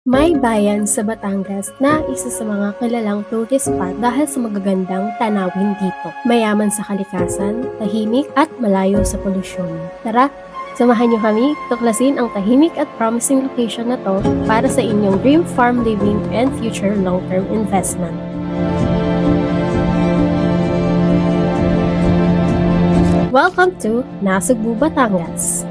May bayan sa Batangas na isa sa mga kilalang tourist spot dahil sa magagandang tanawin dito. Mayaman sa kalikasan, tahimik at malayo sa polusyon. Tara, samahan niyo kami tuklasin ang tahimik at promising location na to para sa inyong dream farm living and future long-term investment. Welcome to Nasugbu, Batangas.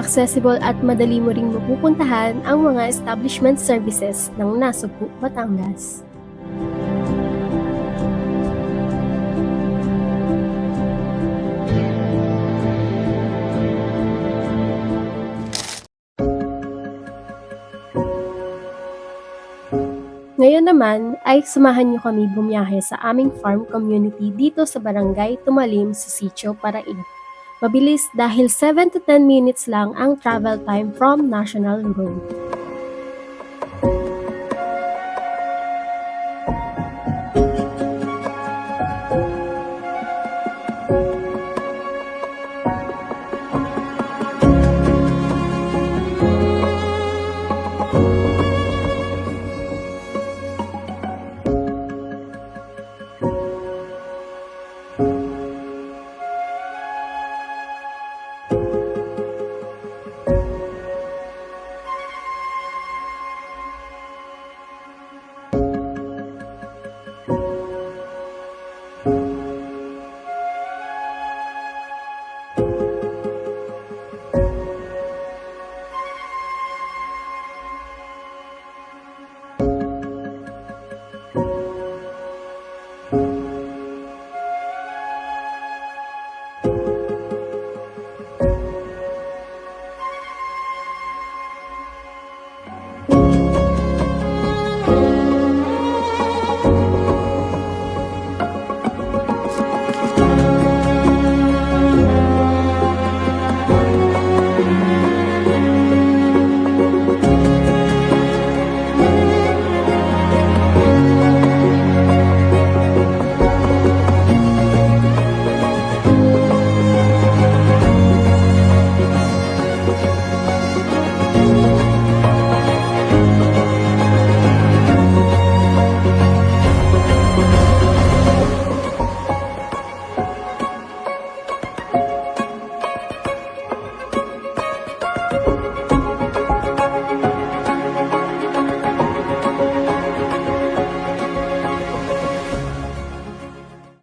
Accessible at madali mo ring mapupuntahan ang mga establishment services ng Nasugbu, Batangas. Ngayon naman ay samahan niyo kami bumiyahe sa aming farm community dito sa Barangay Tumalim sa Sitio Paraig. Mabilis dahil 7 to 10 minutes lang ang travel time from National Road.